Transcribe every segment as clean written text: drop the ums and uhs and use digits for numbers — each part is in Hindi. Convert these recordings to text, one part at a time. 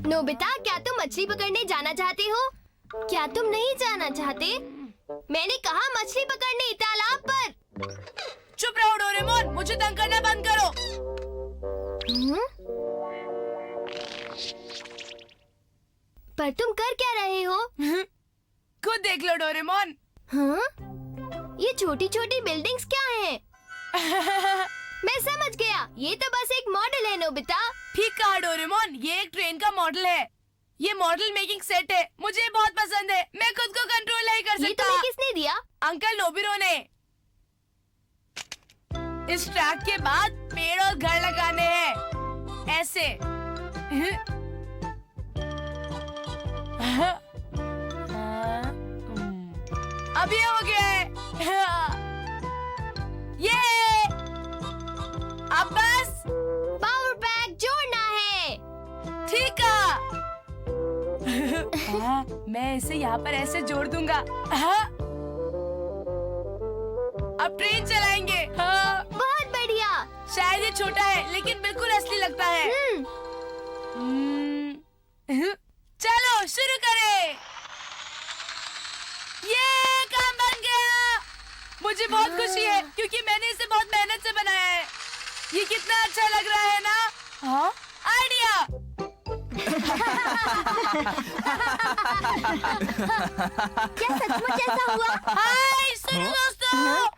नोबिता, क्या तुम मछली पकड़ने जाना चाहते हो? क्या तुम नहीं जाना चाहते? मैंने कहा मछली पकड़ने तालाब पर। चुप रहो डोरेमोन, मुझे तंग करना बंद करो। पर तुम कर क्या रहे हो? खुद देख लो डोरेमोन। हाँ? ये छोटी छोटी बिल्डिंग्स क्या हैं? मैं समझ गया, ये तो बस एक मॉडल है नोबिता। ठीक कहा डोरेमोन, ये एक ट्रेन का मॉडल है। ये मॉडल मेकिंग सेट है, मुझे बहुत पसंद है। मैं खुद को कंट्रोल नहीं कर सकता। ये तुम्हें किसने दिया? अंकल नोबिरो ने। इस ट्रैक के बाद पेड़ और घर लगाने हैं, ऐसे। अब ये हो गया है। ये अब बस पावर पैक जोड़ना है। ठीक है। मैं इसे यहाँ पर ऐसे जोड़ दूंगा। अब ट्रेन चलाएंगे। बहुत बढ़िया। शायद ये छोटा है लेकिन बिल्कुल असली लगता है। चलो शुरू करें। ये काम बन गया। मुझे बहुत खुशी है क्योंकि मैंने इसे बहुत मेहनत से बनाया है। ये कितना अच्छा लग रहा है ना? हाँ, आइडिया। क्या सचमुच ऐसा हुआ? हाय सुनो दोस्तों,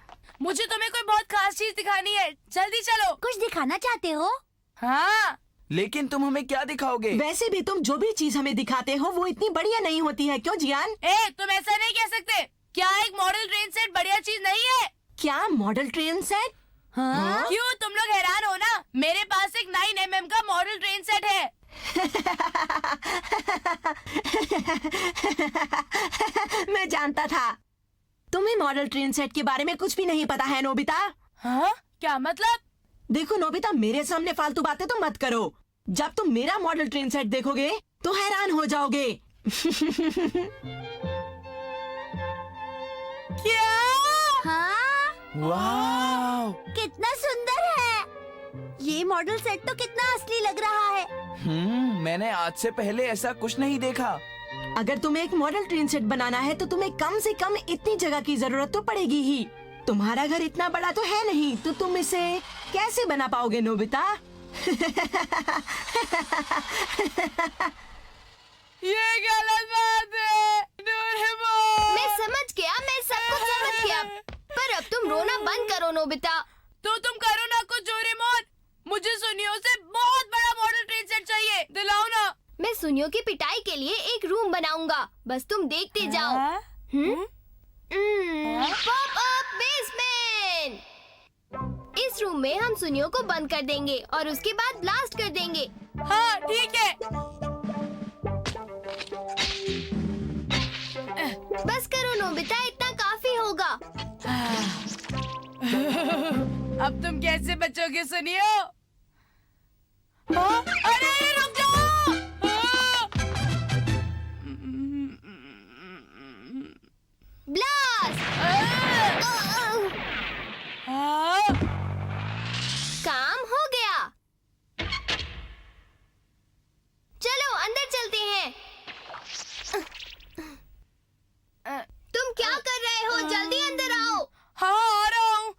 मुझे तुम्हें कोई बहुत खास चीज दिखानी है। जल्दी चलो। कुछ दिखाना चाहते हो? हाँ। लेकिन तुम हमें क्या दिखाओगे? वैसे भी तुम जो भी चीज हमें दिखाते हो वो इतनी बढ़िया नहीं होती है, क्यों जियान? तुम ऐसा नहीं कह सकते। क्या एक मॉडल ट्रेन सेट बढ़िया चीज नहीं है? क्या मॉडल ट्रेन सेट? हाँ? क्यों तुम लोग हैरान हो ना? मेरे पास एक 9mm का मॉडल ट्रेन सेट है। मैं जानता था। तुम्हें मॉडल ट्रेन सेट के बारे में कुछ भी नहीं पता है नोबिता। हाँ? क्या मतलब? देखो नोबिता, मेरे सामने फालतू बातें तो मत करो। जब तुम मेरा मॉडल ट्रेन सेट देखोगे तो हैरान हो जाओगे। क्या? हाँ? वाव! कितना सुंदर है। ये मॉडल सेट तो कितना असली लग रहा है। मैंने आज से पहले ऐसा कुछ नहीं देखा। अगर तुम्हें एक मॉडल ट्रेन सेट बनाना है तो तुम्हें कम से कम इतनी जगह की जरूरत तो पड़ेगी ही। तुम्हारा घर इतना बड़ा तो है नहीं, तो तुम इसे कैसे बना पाओगे नोबिता? ये गलत बात है डोरेमोन। मैं समझ गया, मैं सब कुछ समझ गया। पर अब तुम रोना बंद करो नोबिता। तो तुम करो ना कुछ डोरेमोन। मुझे सुनियो से बहुत बड़ा मॉडल ट्रेन सेट चाहिए, दिलाओ ना। मैं सुनियो की पिटाई के लिए एक रूम बनाऊंगा, बस तुम देखते जाओ। Pop up basement. इस रूम में हम सुनियो को बंद कर देंगे और उसके बाद ब्लास्ट कर देंगे। हाँ ठीक है। बस करो नोबिता, इतना काफी होगा। अब तुम कैसे बचोगे सुनियो? हाँ? अरे रुक जाओ। ब्लास्ट। काम हो गया। चलो अंदर चलते हैं। तुम क्या कर रहे हो? जल्दी अंदर आओ। हाँ आ रहा हूँ।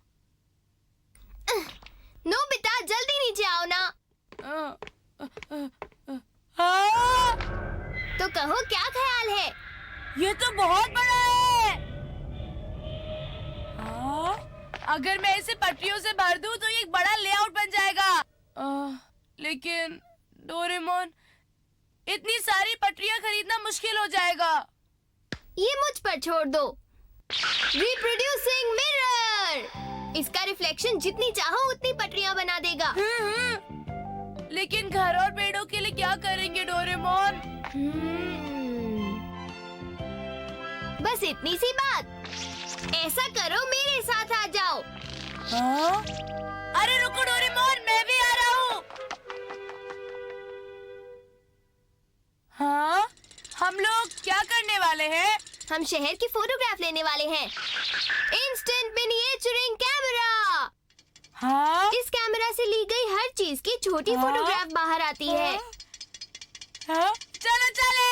नोबिता जल्दी नीचे आओ ना। हाँ? तो कहो क्या ख्याल है? ये तो बहुत बड़ा है। हाँ? अगर मैं इसे पटरियों से भर दूं तो ये एक बड़ा लेआउट बन जाएगा। लेकिन डोरेमोन, इतनी सारी पटरियां खरीदना मुश्किल हो जाएगा। ये मुझ पर छोड़ दो। Reproducing mirror. इसका रिफ्लेक्शन जितनी चाहो उतनी पटरियां बना देगा। लेकिन घर और पेड़ों के लिए क्या करेंगे डोरेमोन? बस इतनी सी बात। ऐसा करो, मेरे साथ आ जाओ। हाँ? अरे रुको डोरेमोन, मैं भी आ रहा हूँ। हाँ? हम लोग क्या करने वाले हैं? हम शहर की फोटोग्राफ लेने वाले हैं। Instant miniaturing camera. हाँ? इस कैमरा से ली गई हर चीज की छोटी हाँ? फोटोग्राफ बाहर आती है। हाँ? चलो चले।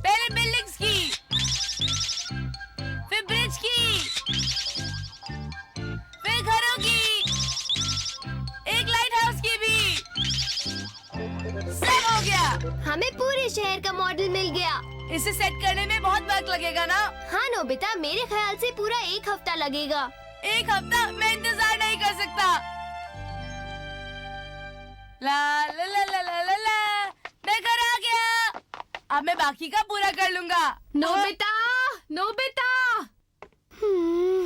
पहले बिल्डिंग्स की, फिर ब्रिज की, फिर घरों की, एक लाइट हाउस की भी। सब हो गया। हमें पूरे शहर का मॉडल मिल गया। इसे सेट करने में बहुत वक्त लगेगा ना? हाँ नोबिता, मेरे ख्याल से पूरा 1 हफ्ता लगेगा। 1 हफ्ता? मैं इंतजार नहीं कर सकता। ला ला ला ला ला ला ला, मैं घर आ गया। अब मैं बाकी का पूरा कर लूंगा। Nobita, Nobita.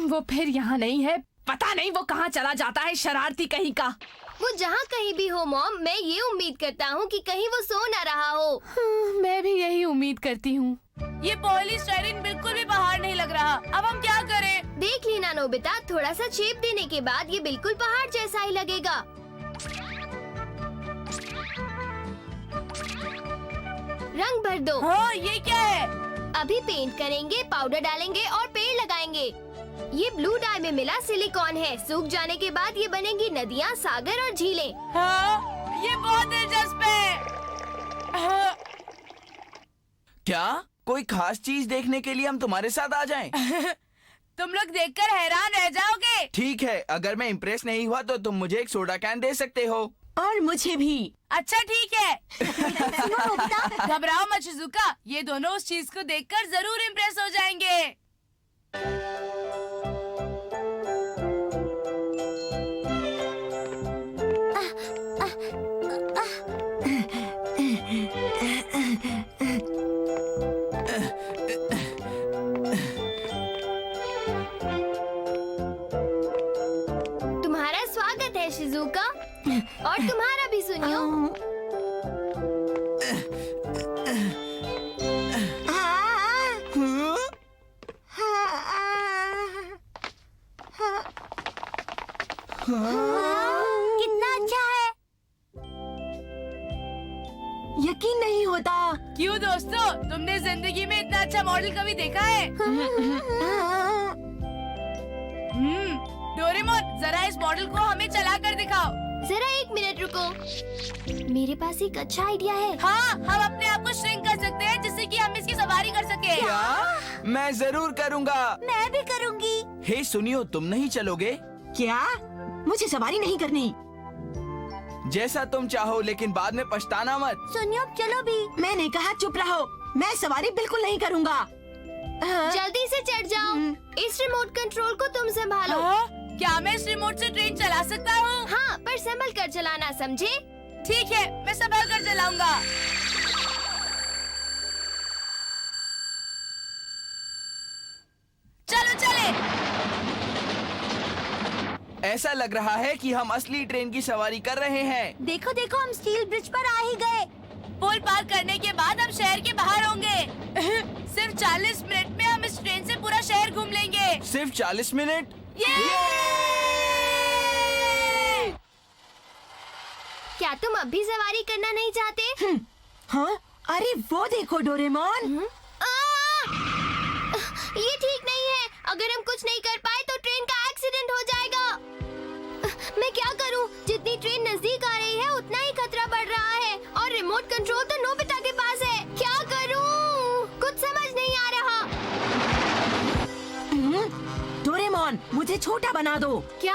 वो फिर यहाँ नहीं है। पता नहीं वो कहाँ चला जाता है, शरारती कहीं का। वो जहाँ कहीं भी हो मॉम, मैं ये उम्मीद करता हूँ कि कहीं वो सो न रहा हो। मैं भी यही उम्मीद करती हूँ। ये पॉलीस्टाइरीन बिल्कुल भी बाहर नहीं लग रहा। अब हम क्या करें? देख लेना नोबिता, थोड़ा सा शेप देने के बाद ये बिल्कुल पहाड़ जैसा ही लगेगा। रंग भर दो। हाँ, ये क्या है? अभी पेंट करेंगे, पाउडर डालेंगे और पेड़ लगाएंगे। ये ब्लू डाई में मिला सिलिकॉन है। सूख जाने के बाद ये बनेंगी नदियाँ, सागर और झीलें। हाँ, ये बहुत दिलचस्प है। हाँ, क्या कोई खास चीज देखने के लिए हम तुम्हारे साथ आ जाएं? तुम लोग देखकर हैरान रह जाओगे। ठीक है, अगर मैं इम्प्रेस नहीं हुआ तो तुम मुझे एक सोडा कैन दे सकते हो। और मुझे भी। अच्छा ठीक है। घबराओ मत शिजुका, ये दोनों उस चीज को देखकर जरूर इम्प्रेस हो जाएंगे। तुम्हारा स्वागत है शिजुका, और तुम्हारा भी सुनियो। कितना अच्छा है। यकीन नहीं होता। क्यों दोस्तों, तुमने जिंदगी में इतना अच्छा मॉडल कभी देखा है? डोरेमोन, जरा इस मॉडल को हमें चला कर दिखाओ। जरा 1 मिनट रुको, मेरे पास एक अच्छा आइडिया है। हाँ, हम अपने आप को श्रिंक कर सकते हैं जिससे कि हम इसकी सवारी कर सके। क्या? मैं जरूर करूँगा। मैं भी करूँगी। हे सुनियो, तुम नहीं चलोगे? क्या? मुझे सवारी नहीं करनी। जैसा तुम चाहो, लेकिन बाद में पछताना मत। सुनियो, चलो भी। मैंने कहा चुप रहो। मैं सवारी बिल्कुल नहीं करूँगा। जल्दी से चढ़ जाओ। इस रिमोट कंट्रोल को तुम संभालो। हाँ? क्या मैं इस रिमोट से ट्रेन चला सकता हूँ? हाँ, पर संभल कर चलाना, समझे? ठीक है, मैं संभल कर चलाऊंगा। चलो चले। ऐसा लग रहा है कि हम असली ट्रेन की सवारी कर रहे हैं। देखो देखो, हम स्टील ब्रिज पर आ ही गए। पुल पार करने के बाद हम शहर के बाहर होंगे। सिर्फ 40 मिनट में हम इस ट्रेन से पूरा शहर घूम लेंगे। सिर्फ 40 मिनट? क्या तुम अब भी सवारी करना नहीं चाहते? हाँ? अरे वो देखो डोरेमोन। ये ठीक नहीं है। अगर हम कुछ नहीं कर पाए तो ट्रेन का एक्सीडेंट हो जाएगा। मैं क्या करूं? जितनी ट्रेन नजदीक आ रही है उतना ही खतरा बढ़ रहा है, और रिमोट कंट्रोल तो नोबिता के पास है। क्या करूं? कुछ समझ नहीं आ रहा। डोरेमोन, मुझे छोटा बना दो। क्या?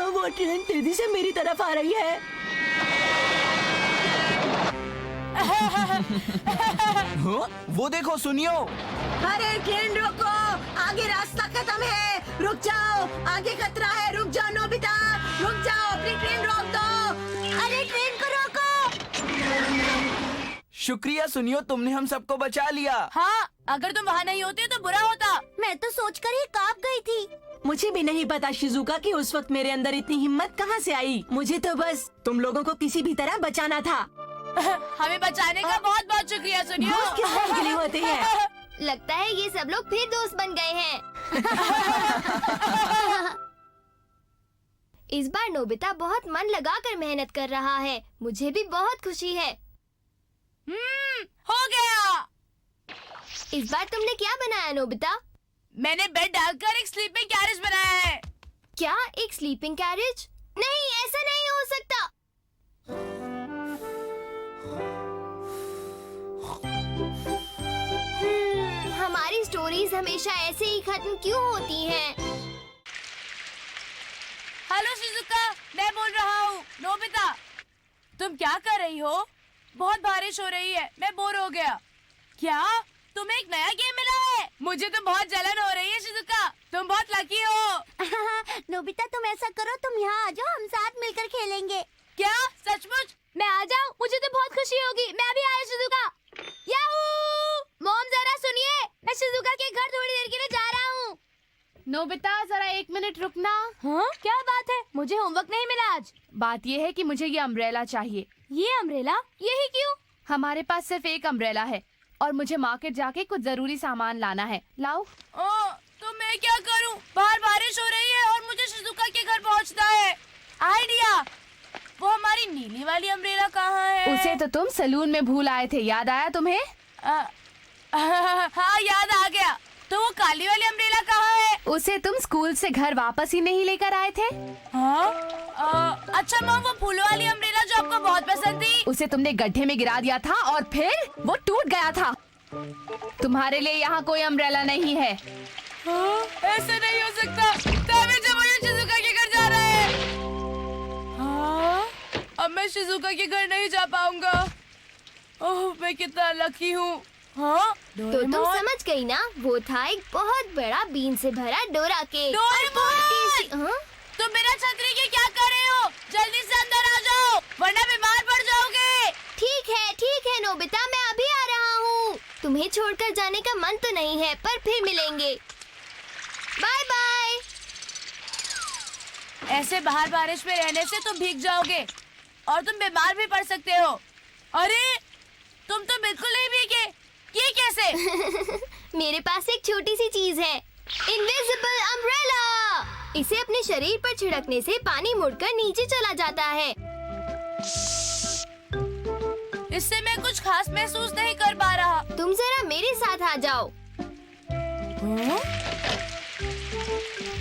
वो ट्रेन तेजी से मेरी तरफ आ रही है। हाँ? वो देखो, सुनियो। अरे ट्रेन रोको, आगे रास्ता खत्म है। रुक जाओ, आगे खतरा है। रुक जाओ नोबिता, रुक जाओ, अपनी ट्रेन रोक दो। अरे ट्रेन को रोको। शुक्रिया सुनियो, तुमने हम सबको बचा लिया। हाँ, अगर तुम वहाँ नहीं होते तो बुरा होता। मैं तो सोचकर ही कांप गई थी। मुझे भी नहीं पता शिजुका कि उस वक्त मेरे अंदर इतनी हिम्मत कहाँ से आई। मुझे तो बस तुम लोगों को किसी भी तरह बचाना था। हमें बचाने का बहुत बहुत शुक्रिया सुनियो। दोस्त किस काम के लिए होते हैं? लगता है ये सब लोग फिर दोस्त बन गए हैं। इस बार नोबिता बहुत मन लगाकर मेहनत कर रहा है। मुझे भी बहुत खुशी है। हो गया। इस बार तुमने क्या बनाया नोबिता? मैंने बेड डालकर एक स्लीपिंग कैरेज बनाया है। क्या एक स्लीपिंग कैरेज? नहीं, ऐसा नहीं हो सकता। हमारी स्टोरीज हमेशा ऐसे ही खत्म क्यों होती हैं? हेलो शिजुका, मैं बोल रहा हूँ। नोबिता, तुम क्या कर रही हो? बहुत बारिश हो रही है, मैं बोर हो गया। क्या तुम्हें एक नया गेम मिला है? मुझे तो बहुत जलन हो रही है शिजुका, तुम बहुत लकी हो। नोबिता, तुम ऐसा करो, तुम यहाँ आ जाओ, हम साथ मिलकर खेलेंगे। क्या सचमुच? मैं आ जाऊँ? मुझे तो बहुत खुशी होगी। मैं अभी आया शिजुका। याहू! मॉम जरा सुनिए, मैं शिजुका के घर थोड़ी देर के लिए जा रहा हूँ। नोबिता जरा 1 मिनट रुकना। हाँ, क्या बात है? मुझे होमवर्क नहीं मिला आज। बात ये है कि मुझे ये अम्ब्रेला चाहिए। ये अम्ब्रेला? यही क्यों? हमारे पास सिर्फ एक अम्ब्रेला है और मुझे मार्केट जाके कुछ जरूरी सामान लाना है। लाओ। तो मैं क्या करूं? बाहर बारिश हो रही है और मुझे शिजुका के घर पहुंचना है। आइडिया! वो हमारी नीली वाली अम्ब्रेला कहाँ है? उसे तो तुम सलून में भूल आए थे, याद आया तुम्हें? हाँ, याद आ गया। तो वो काली वाली अम्ब्रेला कहाँ है? उसे तुम स्कूल से घर वापस ही नहीं लेकर आए थे? हाँ? अच्छा मॉम, वो फूलों वाली अम्ब्रेला जो आपको बहुत पसंद थी। उसे तुमने गड्ढे में गिरा दिया था और फिर वो टूट गया था। तुम्हारे लिए यहाँ कोई अम्ब्रेला नहीं है। ऐसा नहीं हो सकता। तभी जब मुझे शिजुका के घर जा रहा है। हाँ? अब मैं शिजुका के घर नहीं जा पाऊंगा। ओह, मैं कितना लकी हूँ। हाँ? तो तुम समझ गई ना, वो था एक बहुत बड़ा बीन से भरा डोरा केक। डोरेमोन! हाँ? तुम बिना छतरी के क्या कर रहे हो? जल्दी से अंदर आ जाओ, वरना बीमार पड़ जाओगे। ठीक है नोबिता, मैं अभी आ रहा हूँ। तुम्हें छोड़कर जाने का मन तो नहीं है, पर फिर मिलेंगे। Bye bye. ऐसे बाहर बारिश में रहने से तुम भीग जाओगे और तुम बीमार भी पड़ सकते हो। अरे, तुम तो बिल्कुल नहीं भीगे। ये कैसे? मेरे पास एक छोटी सी चीज है, इनविजिबल अम्ब्रेला। इसे अपने शरीर पर छिड़कने से पानी मुड़कर नीचे चला जाता है। इससे मैं कुछ खास महसूस नहीं कर पा रहा। तुम जरा मेरे साथ आ जाओ।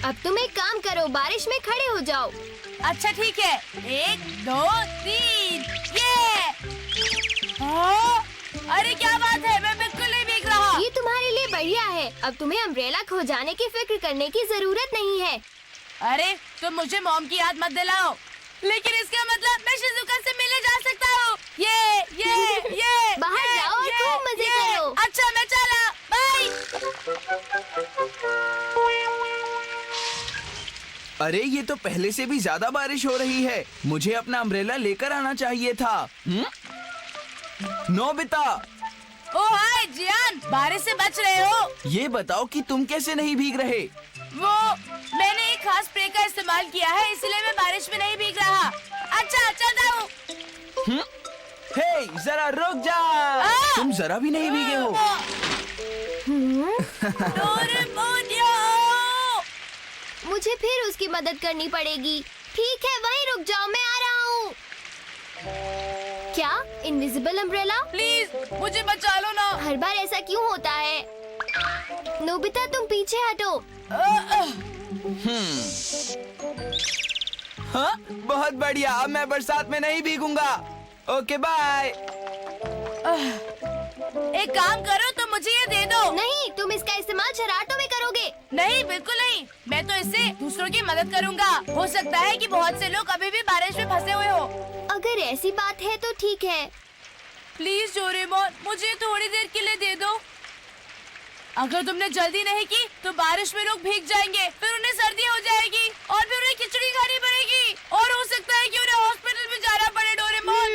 अब तुम एक काम करो, बारिश में खड़े हो जाओ। अच्छा ठीक है, 1 2 3 ये। हाँ? अरे क्या बात है, मैं बिल्कुल नहीं भीग रहा। ये तुम्हारे लिए बढ़िया है। अब तुम्हें अम्ब्रेला खो जाने की फिक्र करने की जरूरत नहीं है। अरे तुम मुझे मॉम की याद मत दिलाओ। लेकिन इसका मतलब मैं शिजुका से मिलने जा सकता हूँ। ये बाहर जाओ और खूब मजे करो। अच्छा मैं चला, बाय। अरे ये तो पहले से भी ज्यादा बारिश हो रही है। मुझे अपना अम्ब्रेला लेकर आना चाहिए था। नोबिता, ओ हाय जियान, बारिश से बच रहे हो? ये बताओ कि तुम कैसे नहीं भीग रहे? वो मैंने एक खास स्प्रे का इस्तेमाल किया है, इसलिए मैं बारिश में नहीं भीग रहा। अच्छा चलता हूँ। हे, जरा रुक जा। तुम जरा भी नहीं भीगे हो। डोरेमोन, मुझे फिर उसकी मदद करनी पड़ेगी। ठीक है, वहीं रुक जाओ, मैं आ रहा हूँ। क्या इनविजिबल अम्ब्रेला? प्लीज मुझे बचा लो ना। हर बार ऐसा क्यों होता है? नोबिता, तुम पीछे हटो। हाँ, बहुत बढ़िया। अब मैं बरसात में नहीं भीगूंगा। Okay bye. एक काम करो, तुम मुझे ये दे दो। नहीं, तुम इसका इस्तेमाल शरारतों में करोगे। नहीं, बिल्कुल नहीं। मैं तो इससे दूसरों की मदद करूंगा। हो सकता है कि बहुत से लोग अभी भी बारिश में फंसे हुए हो। अगर ऐसी बात है तो ठीक है। प्लीज डोरेमोन, मुझे थोड़ी देर के लिए दे दो। अगर तुमने जल्दी नहीं की तो बारिश में लोग भीग जाएंगे, फिर उन्हें सर्दी हो जाएगी और फिर उन्हें खिचड़ी खानी पड़ेगी और हो सकता है कि उन्हें हॉस्पिटल में जाना पड़े। डोरेमोन,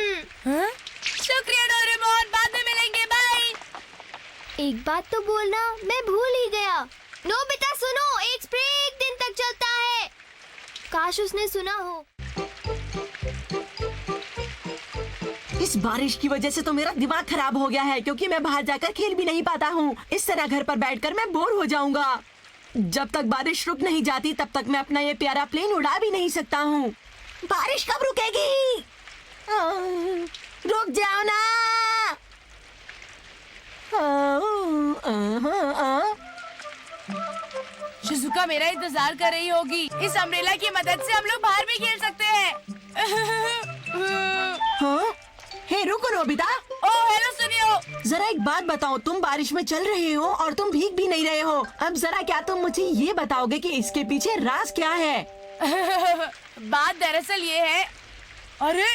शुक्रिया डोरेमोन, बाद में मिलेंगे, बाय। एक बात तो बोलना मैं भूल ही गया। नोबिता सुनो, एक स्प्रे 1 दिन तक चलता है। काश उसने सुना हो। इस बारिश की वजह से तो मेरा दिमाग खराब हो गया है, क्योंकि मैं बाहर जाकर खेल भी नहीं पाता हूँ। इस तरह घर पर बैठकर मैं बोर हो जाऊंगा। जब तक बारिश रुक नहीं जाती तब तक मैं अपना ये प्यारा प्लेन उड़ा भी नहीं सकता हूँ। बारिश कब रुकेगी? रुक जाओ ना। शिजुका मेरा इंतजार कर रही होगी। इस अम्ब्रेला की मदद से हम लोग बाहर भी खेल सकते हैं। हाँ? हे रुको नोबिता, ओह हेलो सुनियो। जरा एक बात बताओ, तुम बारिश में चल रहे हो और तुम भीग भी नहीं रहे हो। अब जरा क्या तुम मुझे ये बताओगे कि इसके पीछे राज क्या है? बात दरअसल ये है, अरे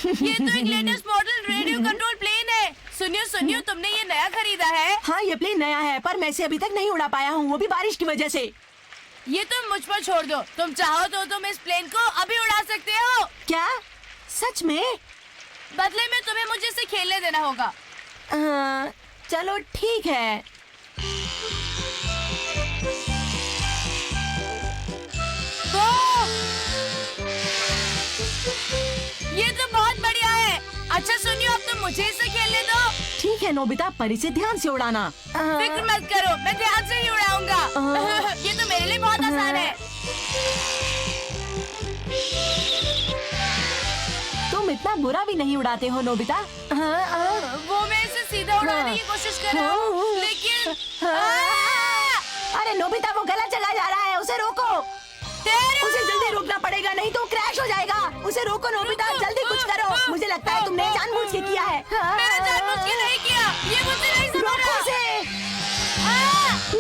ये तो एक latest model radio control plane है। सुनियो तुमने ये नया खरीदा है? हाँ ये प्लेन नया है, पर मैं इसे अभी तक नहीं उड़ा पाया हूँ, वो भी बारिश की वजह से। ये तुम मुझ पर छोड़ दो। तुम चाहो तो तुम इस प्लेन को अभी उड़ा सकते हो। क्या सच में? बदले में तुम्हें मुझे इसे खेलने देना होगा। चलो ठीक है। ये तो बहुत बढ़िया है। अच्छा सुनियो, अब तुम मुझे इसे खेलने दो। ठीक है नोबिता, पर इसे ध्यान से उड़ाना। फिक्र मत करो, मैं ध्यान से ही उड़ाऊंगा। ये तो मेरे लिए बहुत आसान है। तुम इतना बुरा भी नहीं उड़ाते हो नोबिता। वो मैं इसे सीधा उड़ाने की कोशिश कर रहा हूँ, लेकिन अरे नोबिता वो गलत जगह जा रहा है, उसे रोको। उसे जल्दी रुकना पड़ेगा, नहीं तो क्रैश हो जाएगा। उसे रोको नोबिता, जल्दी कुछ करो। मुझे लगता है तुमने जानबूझ के किया है। मैंने जानबूझ के नहीं किया, ये मुझे नहीं समझ रोको रहा। उसे।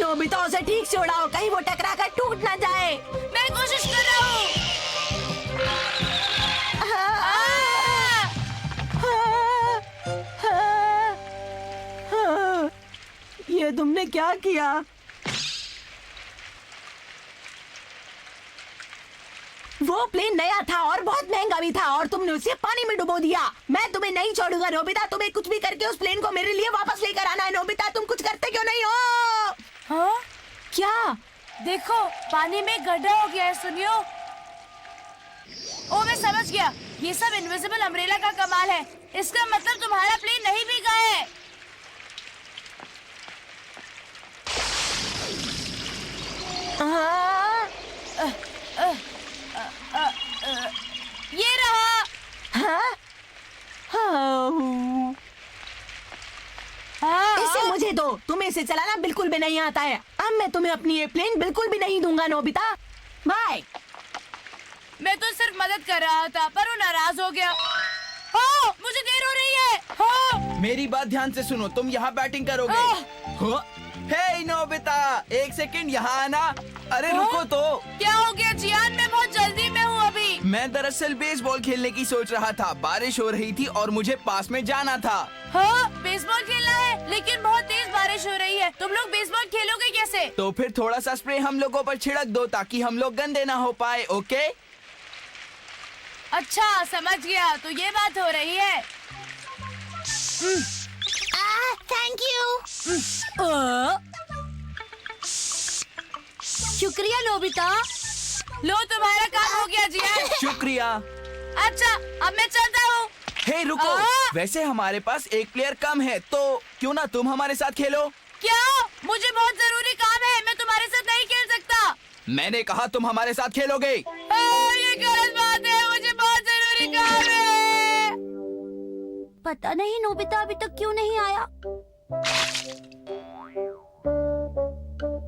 नोबिता उसे ठीक से उड़ाओ, कहीं वो टकरा कर टूट ना जाए। मैं कोशिश कर रहा हूँ। ये तुमने क्या किया? वो प्लेन नया था और बहुत महंगा भी था, और तुमने उसे पानी में डुबो दिया। मैं तुम्हें नहीं छोड़ूंगा नोबिता, तुम्हें कुछ भी करके उस प्लेन को मेरे लिए वापस लेकर आना है। नोबिता तुम कुछ करते क्यों नहीं हो? हाँ? क्या? देखो पानी में गड्ढा हो गया है। सुनियो, ओ मैं समझ गया, ये सब इनविजिबल अम्ब्रेला का कमाल है। इसका मतलब तुम्हारा प्लेन नहीं भीगा है। ये रहा। हाँ? इसे मुझे दो, तुम्हें इसे चलाना बिल्कुल भी नहीं आता है। अब मैं तुम्हें अपनी ये प्लेन बिल्कुल भी नहीं दूंगा नोबिता। बाय। मैं तो सिर्फ मदद कर रहा था, पर वो नाराज हो गया। हाँ, मुझे देर हो रही है। हाँ। मेरी बात ध्यान से सुनो, तुम यहाँ बैटिंग करोगे। हाँ? हे नोबिता, एक सेकंड यहाँ आना। अरे रुको तो। क्या हो गया जियान? मैं बहुत जल्दी में हूँ अभी। मैं दरअसल बेसबॉल खेलने की सोच रहा था। बारिश हो रही थी और मुझे पास में जाना था। हाँ, बेसबॉल खेलना है, लेकिन बहुत तेज बारिश हो रही है। तुम लोग बेसबॉल खेलोगे कैसे? तो फिर थोड़ा सा स्प्रे हम लोगों पर छिड़क दो, ताकि हम लोग गंदे ना हो पाए। ओके? अच्छा समझ गया, तो ये बात हो रही है। Thank you. शुक्रिया नोबिता। लो तुम्हारा काम हो गया जियान। शुक्रिया। अच्छा अब मैं चलता हूँ। हे रुको, वैसे हमारे पास एक प्लेयर कम है, तो क्यों ना तुम हमारे साथ खेलो? क्या? मुझे बहुत जरूरी काम है, मैं तुम्हारे साथ नहीं खेल सकता। मैंने कहा तुम हमारे साथ खेलोगे। ये गलत बात है, मुझे बहुत जरूरी काम है। पता नहीं नोबिता अभी तक क्यों नहीं आया।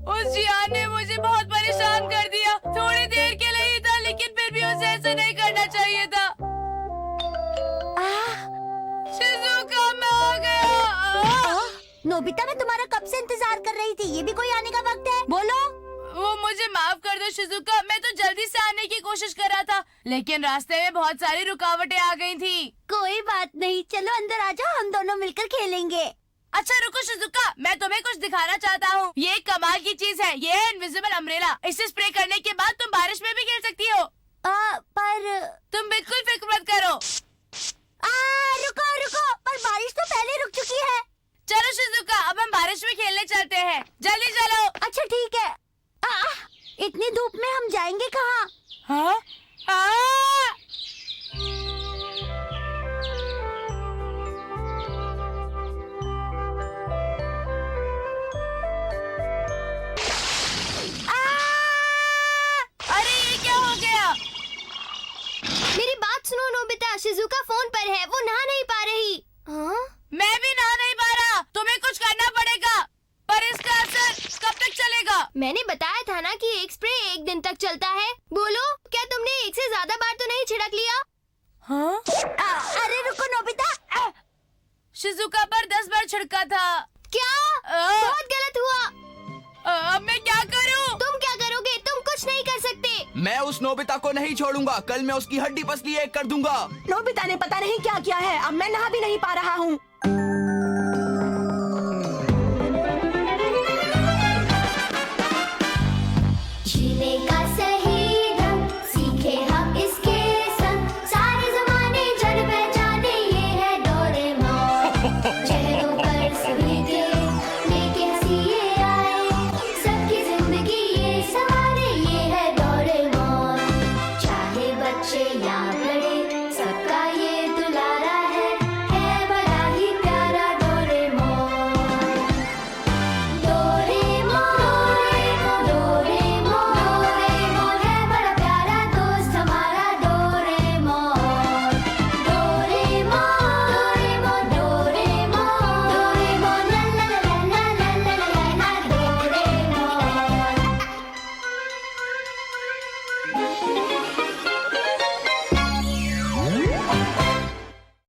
उस जियान ने मुझे बहुत परेशान कर दिया। थोड़ी देर के लिए ही था, लेकिन फिर भी उसे ऐसा नहीं करना चाहिए था। शिजुका मैं आ गया। नोबिता मैं तुम्हारा कब से इंतजार कर रही थी। ये भी कोई आने का वक्त है? बोलो। वो मुझे माफ कर दो शिजुका, मैं तो जल्दी से आने की कोशिश कर रहा था, लेकिन रास्ते में बहुत सारी रुकावटें आ गई थी। कोई बात नहीं, चलो अंदर आ जाओ, हम दोनों मिलकर खेलेंगे। अच्छा रुको शिजुका, मैं तुम्हें कुछ दिखाना चाहता हूँ। ये एक कमाल की चीज है। ये है इनविजिबल अम्ब्रेला। इसे स्प्रे करने के बाद तुम बारिश में भी खेल सकती हो। पर तुम बिल्कुल फिक्र मत करो। रुको, पर बारिश तो पहले रुक चुकी है। चलो शिजुका, अब हम बारिश में खेलने चलते हैं। जल्दी चलो। अच्छा ठीक है। इतनी धूप में हम जाएंगे कहाँ? हाँ? शिजुका फोन पर है, वो नहा नहीं पा रही। हाँ? मैं भी नहा नहीं पा रहा। तुम्हें कुछ करना पड़ेगा, पर इसका असर कब तक चलेगा? मैंने बताया था ना कि एक स्प्रे 1 दिन तक चलता है। बोलो, क्या तुमने 1 से ज्यादा बार तो नहीं छिड़क लिया? हाँ? अरे रुको नोबिता, शिजुका पर 10 बार छिड़का था। क्या? बहुत गलत हुआ। अब मैं क्या करूं? तुम क्या करोगे? तुम कुछ नहीं कर सकते। मैं उस नोबिता को नहीं छोड़ूंगा। कल मैं उसकी हड्डी पसली एक कर दूंगा। नोबिता ने पता नहीं क्या किया है। अब मैं नहा भी नहीं पा रहा हूँ। जीने का सही ढंग सीखे हम इसके संग, सारे जमाने जड़ पहचाने ये है डोरेमोन।